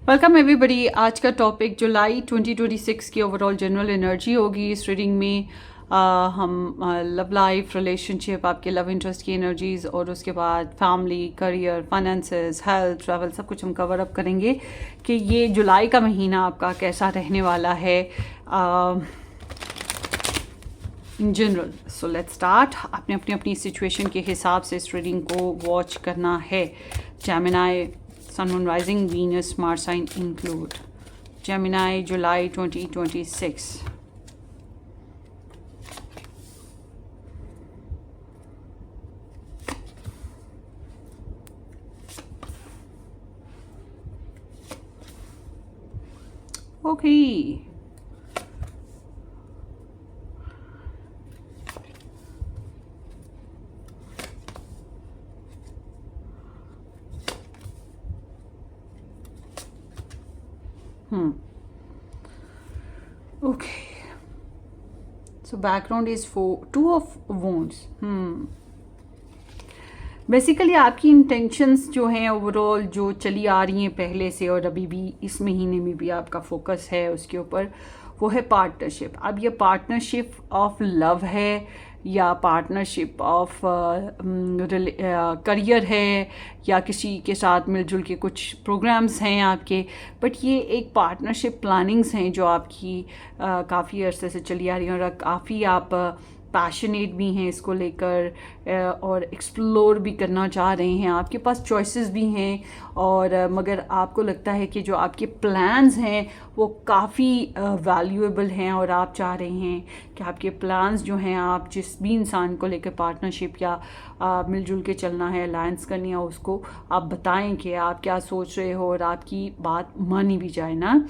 Welcome everybody. आज का topic जुलाई 2026 की ओवरऑल जनरल एनर्जी होगी। इस रीडिंग में हम लव लाइफ, रिलेशनशिप, आपके लव इंटरेस्ट की एनर्जीज और उसके बाद family, career, finances, health, travel सब कुछ हम कवर अप करेंगे कि ये जुलाई का महीना आपका कैसा रहने वाला है in general. So let's start. आपने अपनी अपनी सिचुएशन के हिसाब से इस रीडिंग को वॉच करना है। Gemini, Sun, Moon, Rising, Venus, Mars sign include. Gemini, July 2026. Okay. Okay. So background is for two of wands. Basically आपकी इंटेंशंस जो हैं ओवरऑल जो चली आ रही हैं पहले से और अभी भी इस महीने में भी आपका फोकस है उसके ऊपर, वो है पार्टनरशिप। अब ये पार्टनरशिप ऑफ लव है या पार्टनरशिप ऑफ करियर है या किसी के साथ मिलजुल के कुछ प्रोग्राम्स हैं आपके, बट ये एक पार्टनरशिप प्लानिंग्स हैं जो आपकी काफ़ी अरसे से चली आ रही हैं और काफ़ी आप पैशनेट भी हैं इसको लेकर और एक्सप्लोर भी करना चाह रहे हैं। आपके पास चॉइसेस भी हैं और मगर आपको लगता है कि जो आपके प्लान्स हैं वो काफ़ी वैल्यूएबल हैं और आप चाह रहे हैं कि आपके प्लान्स जो हैं, आप जिस भी इंसान को लेकर पार्टनरशिप या मिलजुल के चलना है, अलायंस करनी है, उसको आप बताएं कि आप क्या सोच रहे हो और आपकी बात मानी भी जाए ना,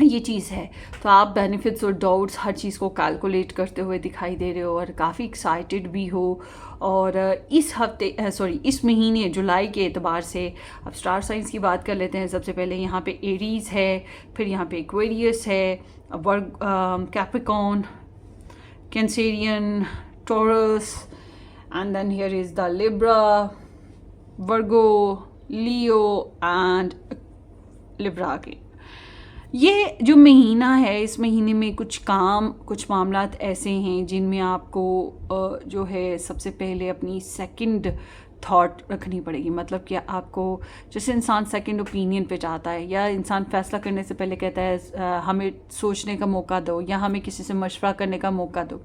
ये चीज़ है। तो आप बेनिफिट्स और डाउट्स हर चीज़ को कैलकुलेट करते हुए दिखाई दे रहे हो और काफ़ी एक्साइटेड भी हो। और इस हफ्ते इस महीने जुलाई के एतबार से अब स्टार साइंस की बात कर लेते हैं। सबसे पहले यहाँ पे एरीज है, फिर यहाँ पे एक्वेरियस है, Virgo, Capricorn, Cancerian, Taurus, and then here is the Libra, Virgo, Leo and Libra के। ये जो महीना है, इस महीने में कुछ मामलात ऐसे हैं जिनमें आपको जो है सबसे पहले अपनी सेकंड थॉट रखनी पड़ेगी। मतलब कि आपको, जैसे इंसान सेकंड ओपिनियन पे चाहता है या इंसान फैसला करने से पहले कहता है हमें सोचने का मौका दो या हमें किसी से मशवरा करने का मौका दो,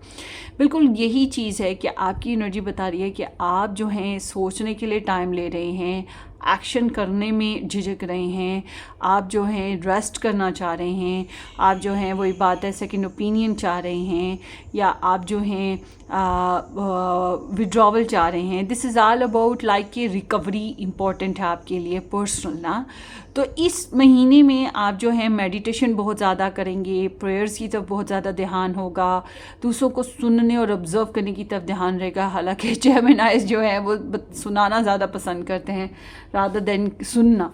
बिल्कुल यही चीज़ है कि आपकी एनर्जी बता रही है कि आप जो हैं सोचने के लिए टाइम ले रहे हैं, एक्शन करने में झिझक रहे हैं, आप जो हैं रेस्ट करना चाह रहे हैं, आप जो हैं वही बात है सेकंड ओपिनियन चाह रहे हैं या आप जो हैं विड्रॉवल चाह रहे हैं। This is all about like कि रिकवरी इम्पॉर्टेंट है आपके लिए पर्सनल ना। तो इस महीने में आप जो है मेडिटेशन बहुत ज़्यादा करेंगे, प्रेयर्स की तरफ बहुत ज़्यादा ध्यान होगा, दूसरों को सुनने और ऑब्जर्व करने की तरफ ध्यान रहेगा। हालांकि जेमिनाइज जो है वो सुनाना ज़्यादा पसंद करते हैं रादर देन सुनना।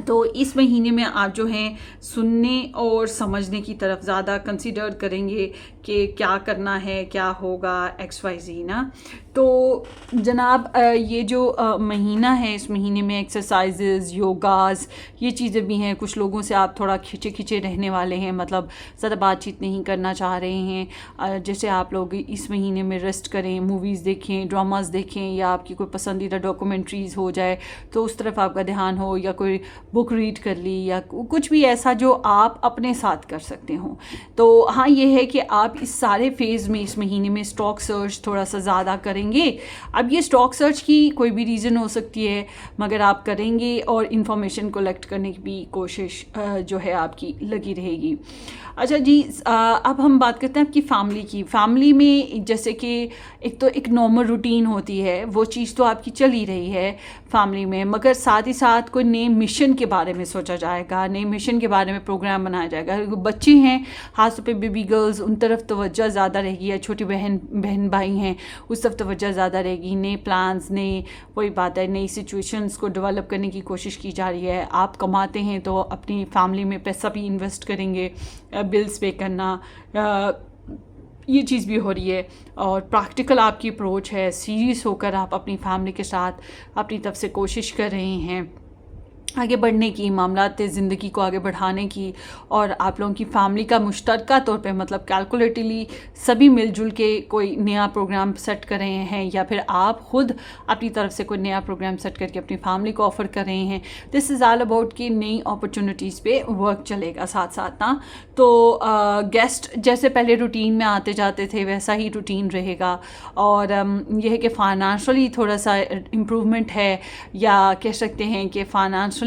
तो इस महीने में आप जो हैं सुनने और समझने की तरफ ज़्यादा कंसीडर करेंगे कि क्या करना है, क्या होगा, XYZ ना। तो जनाब ये जो महीना है, इस महीने में एक्सरसाइजेज, योगास, ये चीज़ें भी हैं। कुछ लोगों से आप थोड़ा खिंचे खिंचे रहने वाले हैं, मतलब ज़्यादा बातचीत नहीं करना चाह रहे हैं। जैसे आप लोग इस महीने में रेस्ट करें, मूवीज़ देखें, ड्रामास देखें या आपकी कोई पसंदीदा डॉक्यूमेंट्रीज़ हो जाए तो उस तरफ आपका ध्यान हो, या कोई बुक रीड कर ली या कुछ भी ऐसा जो आप अपने साथ कर सकते हो। तो हाँ, ये है कि आप इस सारे फेज़ में इस महीने में स्टॉक सर्च थोड़ा सा ज़्यादा करेंगे। अब ये स्टॉक सर्च की कोई भी रीज़न हो सकती है, मगर आप करेंगे और इन्फॉर्मेशन कलेक्ट करने की भी कोशिश जो है आपकी लगी रहेगी। अच्छा जी, अब हम बात करते हैं आपकी फैमिली की। फैमिली में जैसे कि एक तो एक नॉर्मल रूटीन होती है, वो चीज़ तो आपकी चल ही रही है फैमिली में, मगर साथ ही साथ कोई नए मिशन के बारे में सोचा जाएगा, नए मिशन के बारे में प्रोग्राम बनाया जाएगा। बच्चे हैं, खासतौर पे बेबी गर्ल्स, उन तरफ तवज्जो ज़्यादा रहेगी, या छोटी बहन भाई हैं उस तरफ तवज्जो ज़्यादा रहेगी। नए प्लान्स, नए वही बात है, नई सिचुएशंस को डेवलप करने की कोशिश की जा रही है। आप कमाते हैं तो अपनी फैमिली में पैसा भी इन्वेस्ट करेंगे, बिल्स पे करना, ये चीज़ भी हो रही है। और प्रैक्टिकल आपकी अप्रोच है, सीरियस होकर आप अपनी फैमिली के साथ अपनी तरफ से कोशिश कर रहे हैं। आगे बढ़ने की, मामलात ज़िंदगी को आगे बढ़ाने की, और आप लोगों की फैमिली का मुश्तरका तौर पे मतलब कैलकुलेटिवली सभी मिलजुल के कोई नया प्रोग्राम सेट कर रहे हैं, या फिर आप खुद अपनी तरफ से कोई नया प्रोग्राम सेट करके अपनी फैमिली को ऑफ़र कर रहे हैं। दिस इज़ ऑल अबाउट कि नई अपॉर्चुनिटीज़ पे वर्क चलेगा साथ साथ ना। तो गेस्ट जैसे पहले रूटीन में आते जाते थे वैसा ही रूटीन रहेगा, और यह है कि फाइनेंशियली थोड़ा सा इम्प्रूवमेंट है, या कह सकते हैं कि फाइनेंशियली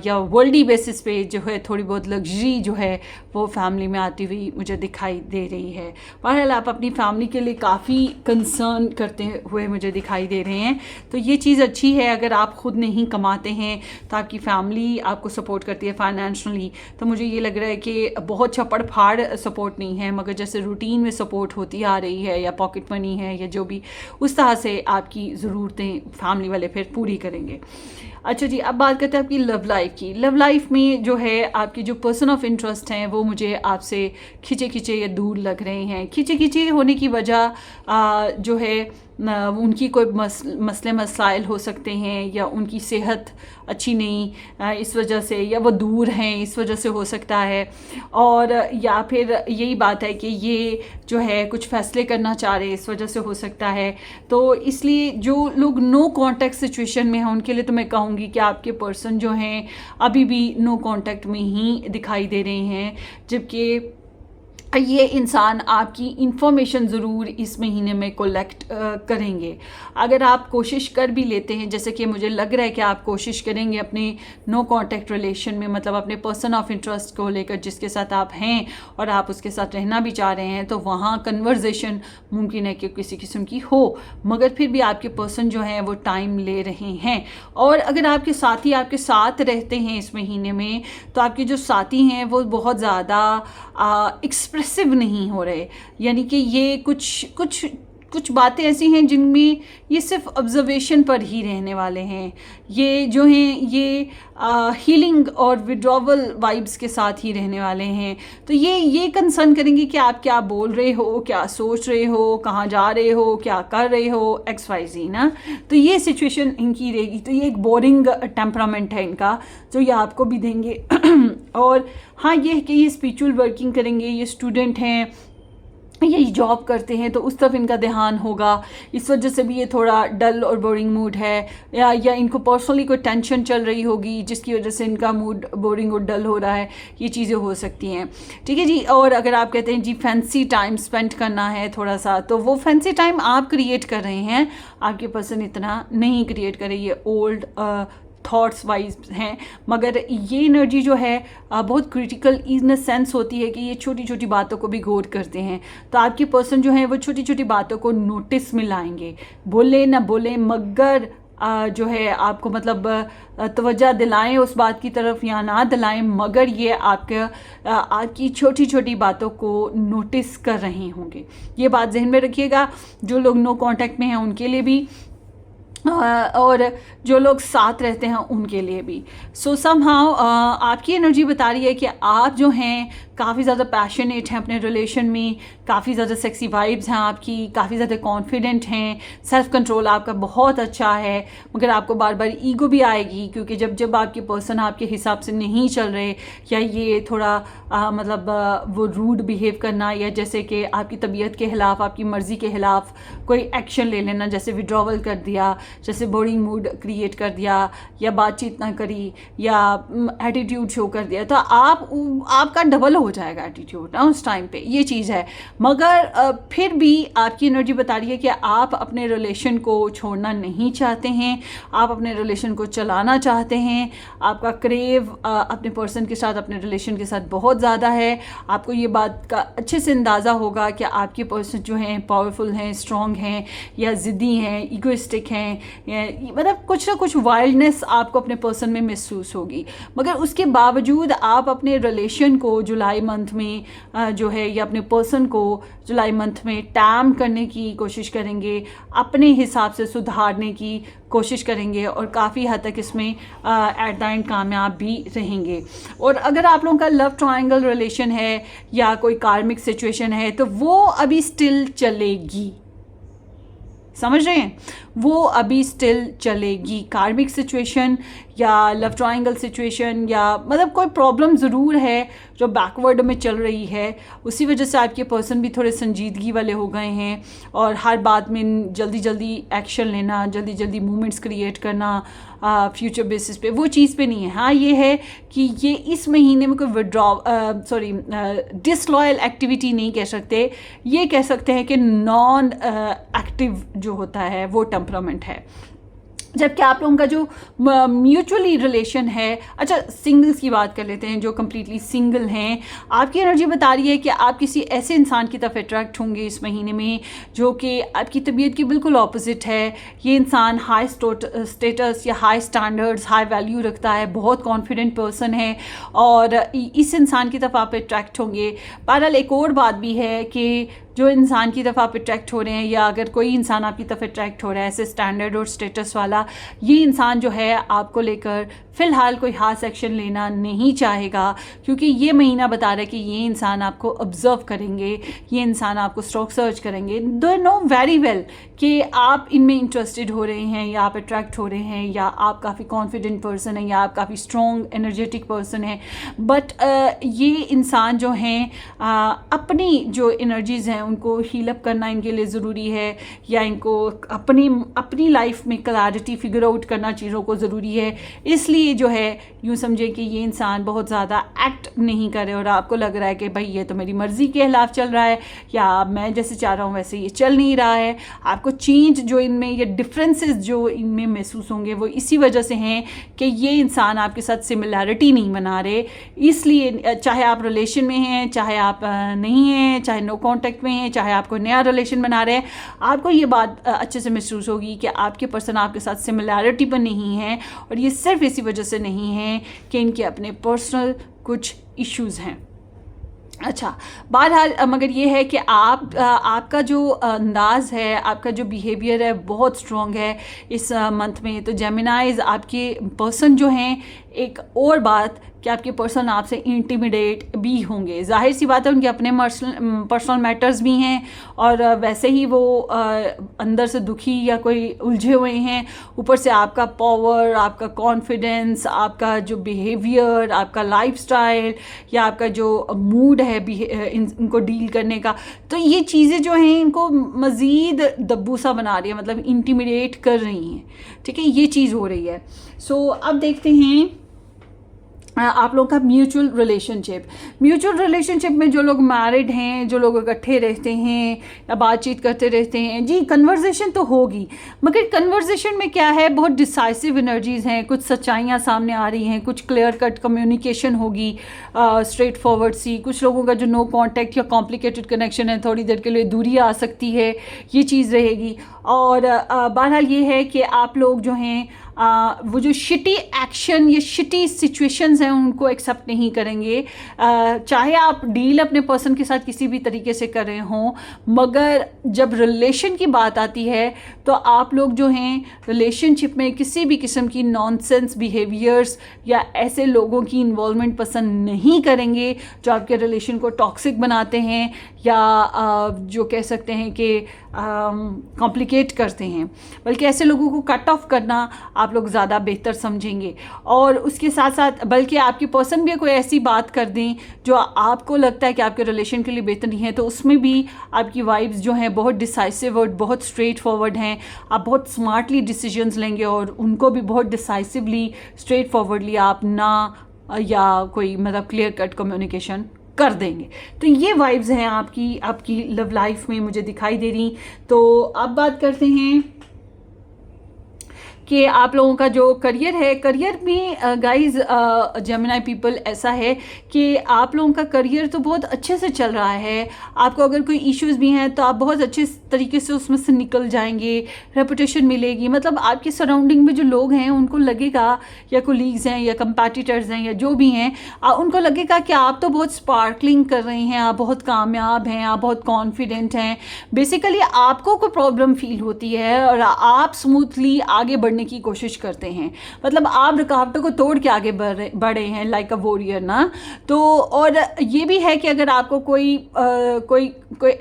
या वर्ल्डी बेसिस पे जो है थोड़ी बहुत लग्जरी जो है वो फैमिली में आती हुई मुझे दिखाई दे रही है। बहरहाल आप अपनी फैमिली के लिए काफ़ी कंसर्न करते हुए मुझे दिखाई दे रहे हैं, तो ये चीज़ अच्छी है। अगर आप खुद नहीं कमाते हैं तो आपकी फैमिली आपको सपोर्ट करती है फाइनेंशियली, तो मुझे ये लग रहा है कि बहुत छपड़ फाड़ सपोर्ट नहीं है, मगर जैसे रूटीन में सपोर्ट होती आ रही है, या पॉकेट मनी है, या जो भी, उस तरह से आपकी ज़रूरतें फैमिली वाले फिर पूरी करेंगे। अच्छा जी, अब बात करते हैं आपकी लव लाइफ की। लव लाइफ में जो है आपकी जो पर्सन ऑफ इंटरेस्ट हैं वो मुझे आपसे खिंचे खिंचे या दूर लग रहे हैं। खिंचे खिंचे होने की वजह जो है उनकी कोई मसले मसाइल हो सकते हैं, या उनकी सेहत अच्छी नहीं इस वजह से, या वो दूर हैं इस वजह से हो सकता है, और या फिर यही बात है कि ये जो है कुछ फैसले करना चाह रहे हैं इस वजह से हो सकता है। तो इसलिए जो लोग नो कांटेक्ट सिचुएशन में हैं उनके लिए तो मैं कहूँगी कि आपके पर्सन जो हैं अभी भी नो कांटेक्ट में ही दिखाई दे रहे हैं, जबकि ये इंसान आपकी इंफॉर्मेशन ज़रूर इस महीने में कलेक्ट करेंगे। अगर आप कोशिश कर भी लेते हैं, जैसे कि मुझे लग रहा है कि आप कोशिश करेंगे अपने नो कांटेक्ट रिलेशन में, मतलब अपने पर्सन ऑफ इंटरेस्ट को लेकर जिसके साथ आप हैं और आप उसके साथ रहना भी चाह रहे हैं, तो वहाँ कन्वर्जेशन मुमकिन है कि किसी किस्म की हो, मगर फिर भी आपके पर्सन जो हैं वो टाइम ले रहे हैं। और अगर आपके साथी आपके साथ रहते हैं इस महीने में, तो आपके जो साथी हैं वो बहुत ज़्यादा एक्सप्रेसिव नहीं हो रहे, यानी कि ये कुछ बातें ऐसी हैं जिनमें ये सिर्फ ऑब्जर्वेशन पर ही रहने वाले हैं। ये जो हैं ये हीलिंग और विड्रॉवल वाइब्स के साथ ही रहने वाले हैं। तो ये कंसर्न करेंगे कि आप क्या बोल रहे हो, क्या सोच रहे हो, कहाँ जा रहे हो, क्या कर रहे हो, XYZ ना। तो ये सिचुएशन इनकी रहेगी। तो ये एक बोरिंग टेम्परामेंट है इनका, जो ये आपको भी देंगे। और हाँ, ये है कि ये स्पिरिचुअल वर्किंग करेंगे, ये स्टूडेंट हैं, यही जॉब करते हैं, तो उस तरफ इनका ध्यान होगा। इस वजह से भी ये थोड़ा डल और बोरिंग मूड है, या इनको पर्सनली कोई टेंशन चल रही होगी जिसकी वजह से इनका मूड बोरिंग और डल हो रहा है। ये चीज़ें हो सकती हैं, ठीक है जी। और अगर आप कहते हैं जी फैंसी टाइम स्पेंड करना है थोड़ा सा, तो वो फैंसी टाइम आप क्रिएट कर रहे हैं, आपके पर्सन इतना नहीं क्रिएट करे। ये ओल्ड थॉट्स वाइज हैं, मगर ये एनर्जी जो है बहुत क्रिटिकल इन सेंस होती है कि ये छोटी छोटी बातों को भी गौर करते हैं। तो आपके पर्सन जो है वो छोटी छोटी बातों को नोटिस में लाएंगे, बोले ना बोले, मगर जो है आपको मतलब तवज्जो दिलाएं उस बात की तरफ या ना दिलाएं, मगर ये आपकी छोटी छोटी बातों को नोटिस कर रहे होंगे। ये बात जहन में रखिएगा, जो लोग नो कांटेक्ट में हैं उनके लिए भी, और जो लोग साथ रहते हैं उनके लिए भी। सो समहाउ आपकी एनर्जी बता रही है कि आप जो हैं काफ़ी ज़्यादा पैशनेट हैं अपने रिलेशन में, काफ़ी ज़्यादा सेक्सी वाइब्स हैं आपकी, काफ़ी ज़्यादा कॉन्फिडेंट हैं, सेल्फ कंट्रोल आपका बहुत अच्छा है, मगर आपको बार बार ईगो भी आएगी, क्योंकि जब आपके पर्सन आपके हिसाब से नहीं चल रहे, या ये थोड़ा वो रूड बिहेव करना, या जैसे कि आपकी तबीयत के ख़िलाफ़, आपकी मर्ज़ी के ख़िलाफ़ कोई एक्शन ले लेना, जैसे विड्रॉवल कर दिया, जैसे बोरिंग मूड क्रिएट कर दिया, या बातचीत ना करी, या एटीट्यूड शो कर दिया, तो आपका डबल हो जाएगा एटीट्यूड ना उस टाइम पे। ये चीज़ है, मगर फिर भी आपकी एनर्जी बता रही है कि आप अपने रिलेशन को छोड़ना नहीं चाहते हैं, आप अपने रिलेशन को चलाना चाहते हैं। आपका क्रेव अपने पर्सन के साथ, अपने रिलेशन के साथ बहुत ज़्यादा है। आपको ये बात का अच्छे से अंदाज़ा होगा कि आपके पर्सन जो हैं पावरफुल हैं, स्ट्रॉन्ग हैं, या ज़िद्दी हैं, ईगोइस्टिक हैं, मतलब कुछ ना कुछ वाइल्डनेस आपको अपने पर्सन में महसूस होगी। मगर उसके बावजूद आप अपने रिलेशन को जुलाई मंथ में जो है, या अपने पर्सन को जुलाई मंथ में टैम करने की कोशिश करेंगे, अपने हिसाब से सुधारने की कोशिश करेंगे, और काफ़ी हद तक इसमें एट द एंड कामयाब भी रहेंगे। और अगर आप लोगों का लव ट्रायंगल रिलेशन है या कोई कार्मिक सिचुएशन है, तो वो अभी स्टिल चलेगी, समझ रहे हैं, वो अभी स्टिल चलेगी। कार्मिक सिचुएशन या लव ट्रायंगल सिचुएशन या मतलब कोई प्रॉब्लम ज़रूर है जो बैकवर्ड में चल रही है, उसी वजह से आपके पर्सन भी थोड़े संजीदगी वाले हो गए हैं और हर बात में जल्दी जल्दी एक्शन लेना, जल्दी जल्दी मूवमेंट्स क्रिएट करना फ्यूचर बेसिस पे, वो चीज़ पे नहीं है। हाँ ये है कि ये इस महीने में कोई डिसलॉयल एक्टिविटी नहीं कह सकते, ये कह सकते हैं कि नॉन एक्टिव जो होता है वो टेम्परामेंट है। जबकि आप लोगों का जो म्यूचुअली रिलेशन है, अच्छा सिंगल्स की बात कर लेते हैं, जो कम्प्लीटली सिंगल हैं, आपकी एनर्जी बता रही है कि आप किसी ऐसे इंसान की तरफ अट्रैक्ट होंगे इस महीने में जो कि आपकी तबीयत की बिल्कुल ऑपोजिट है। ये इंसान हाई स्टेटस या हाई स्टैंडर्ड्स, हाई वैल्यू रखता है, बहुत कॉन्फिडेंट पर्सन है और इस इंसान की तरफ आप अट्रैक्ट होंगे। बहरहाल एक और बात भी है कि जो इंसान की तरफ आप अट्रैक्ट हो रहे हैं या अगर कोई इंसान आपकी तरफ अट्रैक्ट हो रहा है ऐसे स्टैंडर्ड और स्टेटस वाला, ये इंसान जो है आपको लेकर फ़िलहाल कोई खास एक्शन लेना नहीं चाहेगा, क्योंकि ये महीना बता रहा है कि ये इंसान आपको ऑब्ज़र्व करेंगे, ये इंसान आपको स्टॉक सर्च करेंगे। दे नो वेरी वेल कि आप इनमें इंटरेस्टेड हो रहे हैं या आप अट्रैक्ट हो रहे हैं या आप काफ़ी कॉन्फिडेंट पर्सन हैं या आप काफ़ी स्ट्रॉन्ग एनर्जेटिक पर्सन है। बट ये इंसान जो हैं अपनी जो एनर्जीज़ हैं उनको हील अप करना इनके लिए ज़रूरी है, या इनको अपनी लाइफ में क्लैरिटी फिगर आउट करना चीज़ों को ज़रूरी है। इसलिए जो है यूँ समझे कि ये इंसान बहुत ज़्यादा एक्ट नहीं करे और आपको लग रहा है कि भाई ये तो मेरी मर्ज़ी के खिलाफ चल रहा है या मैं जैसे चाह रहा हूँ वैसे ये चल नहीं रहा है। आपको चेंज जो इनमें या डिफरेंसेस जो इनमें महसूस होंगे वो इसी वजह से हैं कि ये इंसान आपके साथ सिमिलैरिटी नहीं बना रहे। इसलिए चाहे आप रिलेशन में हैं, चाहे आप नहीं हैं, चाहे नो कॉन्टेक्ट में हैं, चाहे आपको नया रिलेशन बना रहे हैं, आपको ये बात अच्छे से महसूस होगी कि आपके पर्सन आपके साथ सिमिलैरिटी पर नहीं है और ये सिर्फ इसी वजह से नहीं है कि इनके अपने पर्सनल कुछ इश्यूज़ हैं। अच्छा, बहरहाल मगर ये है कि आपका जो अंदाज़ है, आपका जो बिहेवियर है बहुत स्ट्रॉन्ग है इस मंथ में। तो जेमिनाइज आपके पर्सन जो हैं, एक और बात कि आपके पर्सन आपसे इंटिमिडेट भी होंगे। जाहिर सी बात है उनके अपने पर्सनल मैटर्स भी हैं और वैसे ही वो अंदर से दुखी या कोई उलझे हुए हैं, ऊपर से आपका पावर, आपका कॉन्फिडेंस, आपका जो बिहेवियर, आपका लाइफस्टाइल या आपका जो मूड है इनको डील करने का, तो ये चीज़ें जो हैं इनको मज़ीद दब्बूसा बना रही है, मतलब इंटिमिडेट कर रही हैं। ठीक है, ये चीज़ हो रही है। सो अब देखते हैं आप लोगों का म्यूचुअल रिलेशनशिप में जो लोग मैरिड हैं, जो लोग इकट्ठे रहते हैं या बातचीत करते रहते हैं, जी कन्वर्सेशन तो होगी, मगर कन्वर्सेशन में क्या है, बहुत डिसाइसिव एनर्जीज़ हैं, कुछ सच्चाइयाँ सामने आ रही हैं, कुछ क्लियर कट कम्युनिकेशन होगी, स्ट्रेट फॉरवर्ड सी। कुछ लोगों का जो नो कॉन्टैक्ट या कॉम्प्लिकेटेड कनेक्शन है, थोड़ी देर के लिए दूरी आ सकती है, ये चीज़ रहेगी। और बहरहाल ये है कि आप लोग जो हैं वो जो शिटी एक्शन या शिटी सिचुएशंस हैं उनको एक्सेप्ट नहीं करेंगे, चाहे आप डील अपने पर्सन के साथ किसी भी तरीके से कर रहे हों, मगर जब रिलेशन की बात आती है तो आप लोग जो हैं रिलेशनशिप में किसी भी किस्म की नॉनसेंस बिहेवियर्स या ऐसे लोगों की इन्वॉल्वमेंट पसंद नहीं करेंगे जो आपके रिलेशन को टॉक्सिक बनाते हैं या जो कह सकते हैं कि कॉम्प्लिकेट करते हैं, बल्कि ऐसे लोगों को कट ऑफ करना आप लोग ज़्यादा बेहतर समझेंगे। और उसके साथ साथ बल्कि आपके पर्सन भी कोई ऐसी बात कर दें जो आपको लगता है कि आपके रिलेशन के लिए बेहतर नहीं है, तो उसमें भी आपकी वाइब्स जो हैं बहुत डिसाइसिव और बहुत स्ट्रेट फॉरवर्ड हैं। आप बहुत स्मार्टली डिसीजंस लेंगे और उनको भी बहुत डिसाइसिवली स्ट्रेट फॉरवर्डली आप ना या कोई मतलब क्लियर कट कम्युनिकेशन कर देंगे। तो ये वाइब्स हैं आपकी लव लाइफ में मुझे दिखाई दे रही। तो अब बात करते हैं कि आप लोगों का जो करियर है, करियर में गाइस जेमिनी पीपल ऐसा है कि आप लोगों का करियर तो बहुत अच्छे से चल रहा है। आपको अगर कोई इश्यूज़ भी हैं तो आप बहुत अच्छे तरीके से उसमें से निकल जाएंगे, रेपुटेशन मिलेगी। मतलब आपके सराउंडिंग में जो लोग हैं उनको लगेगा, या कोलीग्स हैं या कंपेटिटर्स हैं या जो भी हैं, उनको लगेगा कि आप तो बहुत स्पार्कलिंग कर रहे हैं, आप बहुत कामयाब हैं, आप बहुत कॉन्फिडेंट हैं। बेसिकली आपको कोई प्रॉब्लम फील होती है और आप स्मूथली आगे बढ़ बढ़ने की कोशिश करते हैं, मतलब आप रुकावटों को तोड़ के आगे बढ़े हैं लाइक अ वॉरियर ना। तो और ये भी है कि अगर आपको कोई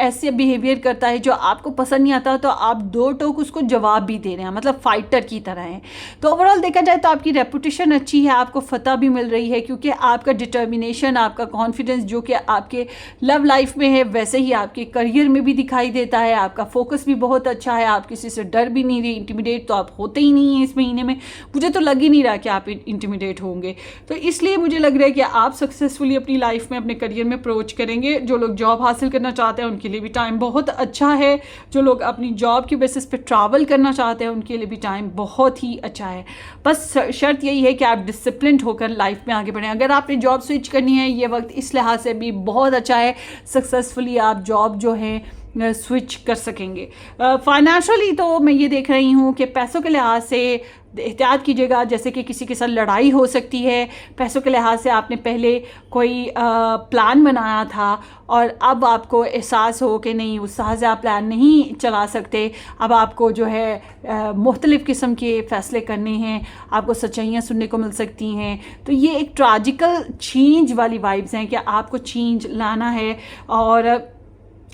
ऐसे बिहेवियर करता है जो आपको पसंद नहीं आता, तो आप दो टोक उसको जवाब भी दे रहे हैं, मतलब फाइटर की तरह हैं। तो ओवरऑल देखा जाए तो आपकी रेपुटेशन अच्छी है, आपको फतह भी मिल रही है, क्योंकि आपका डिटर्मिनेशन, आपका कॉन्फिडेंस जो कि आपके लव लाइफ में है वैसे ही आपके करियर में भी दिखाई देता है। आपका फोकस भी बहुत अच्छा है, आप किसी से डर भी नहीं रहे, इंटिमिडेट तो आप होते ही नहीं हैं इस महीने में। मुझे तो लग ही नहीं रहा कि आप इंटिमिडेट होंगे, तो इसलिए मुझे लग रहा है कि आप सक्सेसफुली अपनी लाइफ में अपने करियर में अप्रोच करेंगे। जो लोग जॉब हासिल करना चाहते हैं उनके लिए भी टाइम बहुत अच्छा है, जो लोग अपनी जॉब की बेसिस पे ट्रैवल करना चाहते हैं उनके लिए भी टाइम बहुत ही अच्छा है। बस शर्त यही है कि आप डिसिप्लिन होकर लाइफ में आगे बढ़ें। अगर आपने जॉब स्विच करनी है, ये वक्त इस लिहाज से भी बहुत अच्छा है, सक्सेसफुली आप जॉब जो है स्विच कर सकेंगे। फाइनेंशियली तो मैं ये देख रही हूँ कि पैसों के लिहाज से एहतियात कीजिएगा, जैसे कि किसी के साथ लड़ाई हो सकती है। पैसों के लिहाज से आपने पहले कोई प्लान बनाया था और अब आपको एहसास हो कि नहीं, उस तरह से आप प्लान नहीं चला सकते। अब आपको जो है मुख्तलिफ़ किस्म के फ़ैसले करने हैं, आपको सच्चाइयाँ सुनने को मिल सकती हैं। तो ये एक ट्रैजिकल चेंज वाली वाइब्स हैं कि आपको चेंज लाना है। और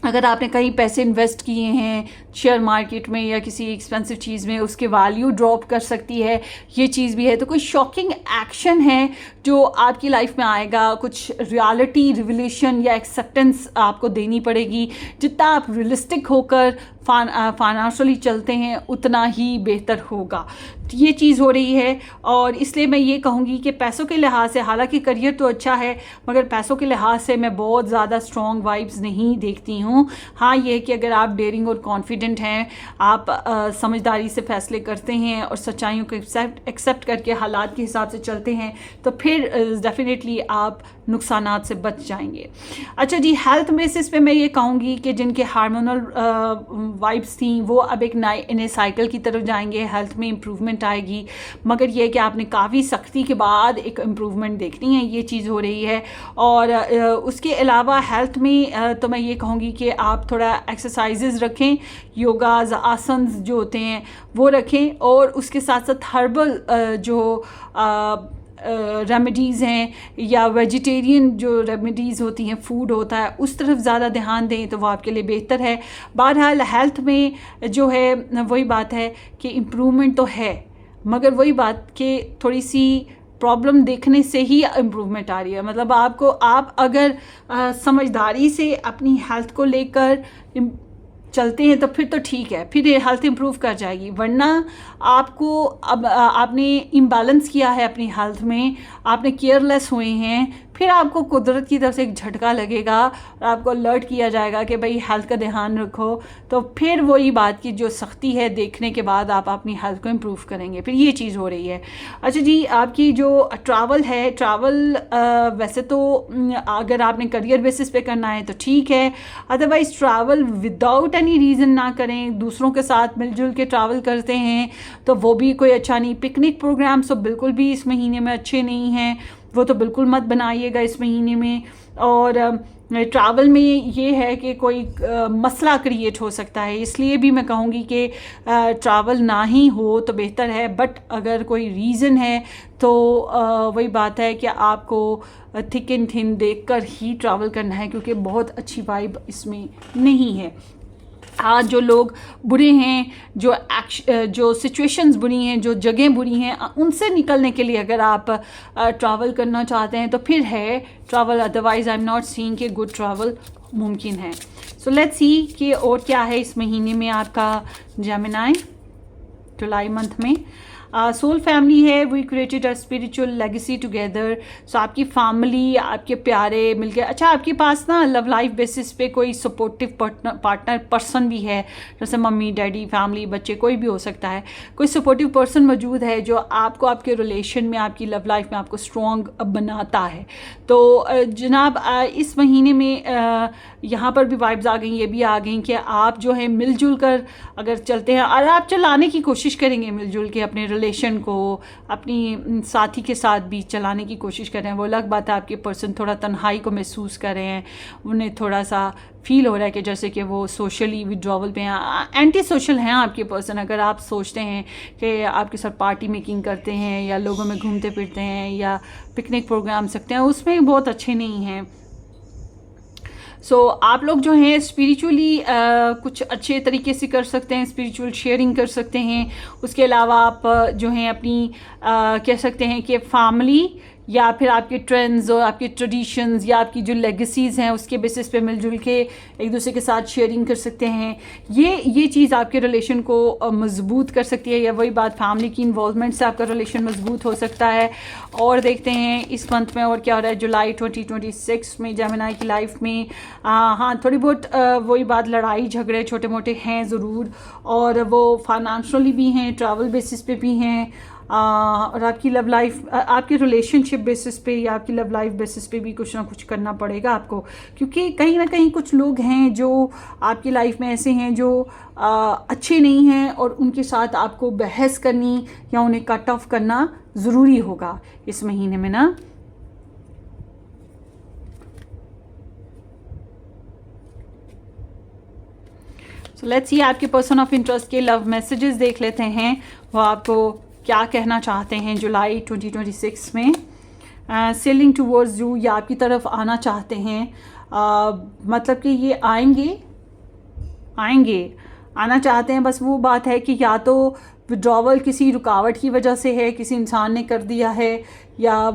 अगर आपने कहीं पैसे इन्वेस्ट किए हैं शेयर मार्केट में या किसी एक्सपेंसिव चीज़ में, उसके वैल्यू ड्रॉप कर सकती है, ये चीज़ भी है। तो कोई शॉकिंग एक्शन है जो आपकी लाइफ में आएगा, कुछ रियलिटी रिवलेशन या एक्सेप्टेंस आपको देनी पड़ेगी। जितना आप रियलिस्टिक होकर फाइनेंशियली चलते हैं उतना ही बेहतर होगा। तो ये चीज़ हो रही है, और इसलिए मैं ये कहूँगी कि पैसों के लिहाज से, हालांकि करियर तो अच्छा है मगर पैसों के लिहाज से मैं बहुत ज़्यादा स्ट्रॉन्ग वाइब्स नहीं देखती हूँ। हाँ, ये है कि अगर आप डेयरिंग और कॉन्फिडेंट हैं, आप समझदारी से फैसले करते हैं और सच्चाइयों को एक्सेप्ट करके हालात के हिसाब से चलते हैं, तो फिर डेफिनेटली आप नुकसानात से बच जाएंगे। अच्छा जी, हेल्थ बेसिस पे मैं ये कहूँगी कि जिनके हार्मोनल वाइब्स थी वो अब एक नए साइकिल की तरफ जाएंगे, हेल्थ में इम्प्रूवमेंट आएगी। मगर ये कि आपने काफ़ी सख्ती के बाद एक इम्प्रूवमेंट देखनी है, ये चीज़ हो रही है। और उसके अलावा हेल्थ में तो मैं ये कहूँगी कि आप थोड़ा एक्सरसाइजेज़ रखें, योगाज आसन्स जो होते हैं वो रखें, और उसके साथ साथ हर्बल जो रेमेडीज़ हैं या वेजिटेरियन जो रेमेडीज़ होती हैं, फूड होता है, उस तरफ ज़्यादा ध्यान दें तो वो आपके लिए बेहतर है। बहरहाल हेल्थ में जो है वही बात है कि इम्प्रूवमेंट तो है, मगर वही बात कि थोड़ी सी प्रॉब्लम देखने से ही इम्प्रूवमेंट आ रही है। मतलब आप अगर समझदारी से अपनी हेल्थ को लेकर चलते हैं तो फिर तो ठीक है, फिर ये हेल्थ इंप्रूव कर जाएगी। वरना आपको अब आपने इम्बैलेंस किया है अपनी हेल्थ में, आपने केयरलेस हुए हैं, फिर आपको कुदरत की तरफ से एक झटका लगेगा और आपको अलर्ट किया जाएगा कि भाई हेल्थ का ध्यान रखो। तो फिर वही बात की जो सख्ती है देखने के बाद आप अपनी हेल्थ को इम्प्रूव करेंगे, फिर ये चीज़ हो रही है। अच्छा जी, आपकी जो ट्रैवल है, ट्रैवल वैसे तो अगर आपने करियर बेसिस पे करना है तो ठीक है, otherwise travel without any reason ना करें। दूसरों के साथ मिलजुल के ट्रैवल करते हैं तो वो भी कोई अच्छा नहीं। पिकनिक प्रोग्राम्स तो बिल्कुल भी इस महीने में अच्छे नहीं हैं, वो तो बिल्कुल मत बनाइएगा इस महीने में। और ट्रैवल में ये है कि कोई मसला क्रिएट हो सकता है, इसलिए भी मैं कहूँगी कि ट्रैवल ना ही हो तो बेहतर है। बट अगर कोई रीज़न है तो वही बात है कि आपको थिक एंड थिन देखकर ही ट्रैवल करना है, क्योंकि बहुत अच्छी वाइब इसमें नहीं है। आज जो लोग बुरे हैं, जो सिचुएशंस बुरी हैं, जो जगह बुरी हैं, उनसे निकलने के लिए अगर आप ट्रैवल करना चाहते हैं तो फिर है travel. Otherwise I am not seeing कि गुड ट्रैवल मुमकिन है। सो लेट्स सी कि और क्या है इस महीने में आपका जेमिनी, जुलाई मंथ में। सोल फैमिली है, we created a spiritual legacy together. So आपकी फैमिली, आपके प्यारे मिलके, अच्छा आपके पास ना लव लाइफ बेसिस पे कोई सपोर्टिव पार्टनर पर्सन भी है, जैसे मम्मी डैडी, फैमिली, बच्चे, कोई भी हो सकता है। कोई सपोर्टिव पर्सन मौजूद है जो आपको आपके रिलेशन में, आपकी लव लाइफ में आपको स्ट्रॉन्ग बनाता है। तो जनाब इस महीने में यहाँ पर भी वाइब्स आ गई, ये भी आ गई कि आप जो है मिलजुल कर अगर चलते हैं और आप चलाने की कोशिश करेंगे मिलजुल के अपने रिलेशन को अपनी साथी के साथ भी चलाने की कोशिश कर रहे हैं। वो अलग बात है आपके पर्सन थोड़ा तन्हाई को महसूस कर रहे हैं, उन्हें थोड़ा सा फील हो रहा है कि जैसे कि वो सोशली विड्रॉवल पे हैं, एंटी सोशल हैं आपके पर्सन। अगर आप सोचते हैं कि आपके साथ पार्टी मेकिंग करते हैं या लोगों में घूमते फिरते हैं या पिकनिक प्रोग्राम सकते हैं, उसमें बहुत अच्छे नहीं हैं। आप लोग जो हैं स्पिरिचुअली कुछ अच्छे तरीके से कर सकते हैं, स्पिरिचुअल शेयरिंग कर सकते हैं। उसके अलावा आप जो हैं अपनी कह सकते हैं कि फैमिली या फिर आपके ट्रेंड्स और आपके ट्रेडिशंस या आपकी जो लेगेसीज़ हैं उसके बेसिस पे मिलजुल के एक दूसरे के साथ शेयरिंग कर सकते हैं। ये चीज़ आपके रिलेशन को मजबूत कर सकती है, या वही बात फैमिली की इन्वॉल्वमेंट से आपका रिलेशन मजबूत हो सकता है। और देखते हैं इस मंथ में और क्या हो रहा है। जुलाई 2026 में जेमिनी की लाइफ में हाँ थोड़ी बहुत वही बात, लड़ाई झगड़े छोटे मोटे हैं ज़रूर, और वो फाइनेंशियली भी हैं, ट्रैवल बेसिस पे भी हैं, और आपकी लव लाइफ, आपके रिलेशनशिप बेसिस पे या आपकी लव लाइफ बेसिस पे भी कुछ ना कुछ करना पड़ेगा आपको, क्योंकि कहीं ना कहीं कुछ लोग हैं जो आपकी लाइफ में ऐसे हैं जो अच्छे नहीं हैं, और उनके साथ आपको बहस करनी या उन्हें कट ऑफ करना ज़रूरी होगा इस महीने में ना। सो लेट्स सी आपके पर्सन ऑफ इंटरेस्ट के लव मैसेजेस देख लेते हैं, वो आपको क्या कहना चाहते हैं जुलाई 2026 में। सेलिंग टूवर्ड्स यू, या आपकी तरफ आना चाहते हैं, मतलब कि ये आएंगे आना चाहते हैं। बस वो बात है कि या तो विड्रॉवल किसी रुकावट की वजह से है, किसी इंसान ने कर दिया है, या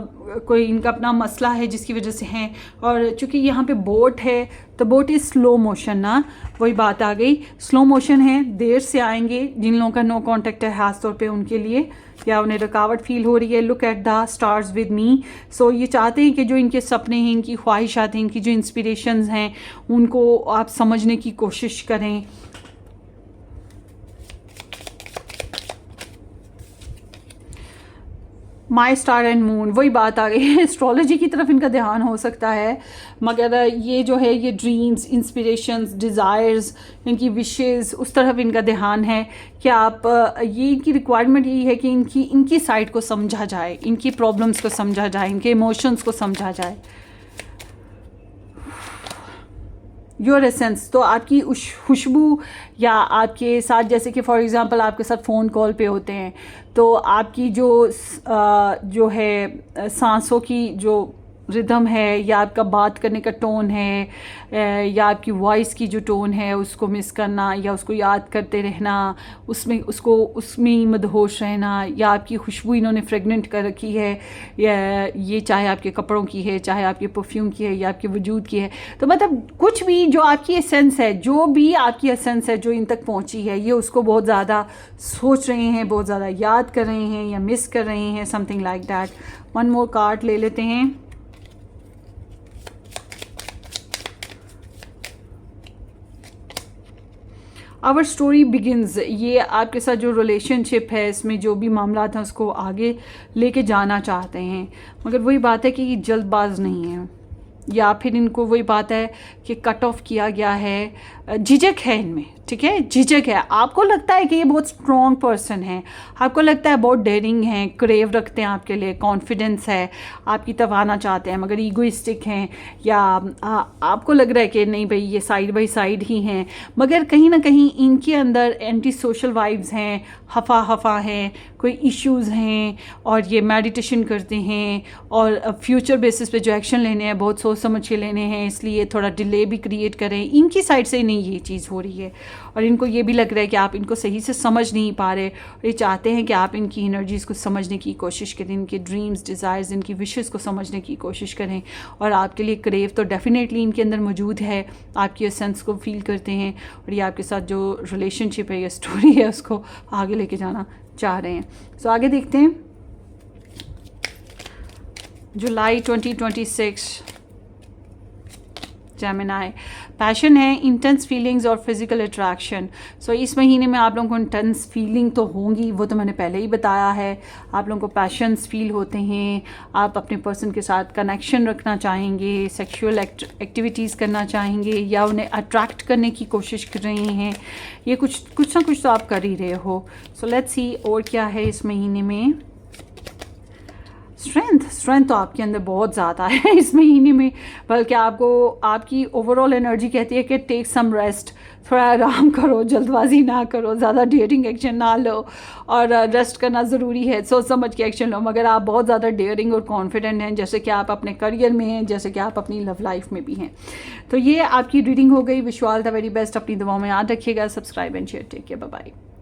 कोई इनका अपना मसला है जिसकी वजह से है। और चूँकि यहाँ पे बोट है तो बोट इज़ स्लो मोशन ना, वही बात आ गई, स्लो मोशन है, देर से आएंगे। जिन लोगों का नो कांटेक्ट है खास तौर पे उनके लिए, या उन्हें रुकावट फील हो रही है। Look at the stars with me. So ये चाहते हैं कि जो इनके सपने हैं, इनकी ख्वाहिशात हैं, इनकी जो इंस्पिरेशंस हैं, उनको आप समझने की कोशिश करें। माई स्टार एंड मून, वही बात आ गई है, एस्ट्रोलॉजी की तरफ इनका ध्यान हो सकता है, मगर ये जो है ये ड्रीम्स, इंस्पिरेशंस, डिज़ायर्स, इनकी विशेज़, उस तरफ इनका ध्यान है कि आप ये इनकी रिक्वायरमेंट यही है कि इनकी साइड को समझा जाए, इनकी प्रॉब्लम्स को समझा जाए, इनके इमोशंस को समझा जाए। योर एसेंस, तो आपकी खुशबू या आपके साथ, जैसे कि फॉर एग्ज़ाम्पल आपके साथ फ़ोन कॉल पे होते हैं, तो आपकी जो है सांसों की जो रिदम है, या आपका बात करने का टोन है, या आपकी वॉइस की जो टोन है उसको मिस करना, या उसको याद करते रहना, उसमें ही मदहोश रहना, या आपकी खुशबू इन्होंने फ्रेगनेंट कर रखी है, या ये चाहे आपके कपड़ों की है, चाहे आपके परफ्यूम की है, या आपके वजूद की है। तो मतलब कुछ भी जो आपकी एसेंस है, जो भी आपकी एसेंस है जो इन तक पहुंची है, ये उसको बहुत ज़्यादा सोच रहे हैं, बहुत ज़्यादा याद कर रहे हैं या मिस कर रहे हैं, something like that. One more card ले लेते हैं। आवर स्टोरी बिगिनस, ये आपके साथ जो रिलेशनशिप है इसमें जो भी मामला था उसको आगे लेके जाना चाहते हैं, मगर वही बात है कि ये जल्दबाज नहीं है, या फिर इनको वही बात है कि कट ऑफ किया गया है, झिझक है इनमें, ठीक है, झिझक है। आपको लगता है कि ये बहुत स्ट्रॉन्ग पर्सन है, आपको लगता है बहुत डेयरिंग है, क्रेव रखते हैं आपके लिए, कॉन्फिडेंस है, आपकी तरफ आना चाहते हैं, मगर ईगोइस्टिक हैं, या आपको लग रहा है कि नहीं भाई ये साइड बाई साइड ही हैं, मगर कहीं ना कहीं इनके अंदर एंटी सोशल वाइब्स हैं, हफा हैं, कोई इश्यूज़ हैं, और ये मेडिटेशन करते हैं, और फ्यूचर बेसिस पे जो एक्शन लेने हैं बहुत सोच समझ के लेने हैं, इसलिए थोड़ा डिले भी क्रिएट करें। इनकी साइड से नहीं ये चीज़ हो रही है, और इनको ये भी लग रहा है कि आप इनको सही से समझ नहीं पा रहे, और ये चाहते हैं कि आप इनकी एनर्जीज़ को समझने की कोशिश करें, इनके ड्रीम्स, डिज़ायर्स, इनकी विशेस को समझने की कोशिश करें। और आपके लिए क्रेव तो डेफिनेटली इनके अंदर मौजूद है, आपकी एसेंस को फील करते हैं, और ये आपके साथ जो रिलेशनशिप है या स्टोरी है उसको आगे लेके जाना चाह रहे हैं। सो आगे देखते हैं जुलाई 2026 जेमिनाई। पैशन है, इंटेंस फीलिंग्स और फिजिकल अट्रैक्शन। सो इस महीने में आप लोगों को इंटेंस फीलिंग तो होंगी, वो तो मैंने पहले ही बताया है। आप लोगों को पैशंस फील होते हैं, आप अपने पर्सन के साथ कनेक्शन रखना चाहेंगे, सेक्सुअल एक्टिविटीज़ करना चाहेंगे या उन्हें अट्रैक्ट करने की कोशिश कर रहे हैं। ये कुछ ना कुछ तो आप कर ही रहे हो। सो लेट्स सी और क्या है इस महीने में। स्ट्रेंथ तो आपके अंदर बहुत ज़्यादा है इस महीने में, बल्कि आपको आपकी ओवरऑल एनर्जी कहती है कि टेक सम रेस्ट, थोड़ा आराम करो, जल्दबाजी ना करो, ज़्यादा डेयरिंग एक्शन ना लो, और रेस्ट करना ज़रूरी है, सोच समझ के एक्शन लो। मगर आप बहुत ज़्यादा डेयरिंग और कॉन्फिडेंट हैं, जैसे कि आप अपने करियर में हैं, जैसे कि आप अपनी लव लाइफ में भी हैं। तो ये आपकी रीडिंग हो गई। Wish you all the very best. अपनी दुआओं में याद रखिएगा। Subscribe and share. Take care, bye bye.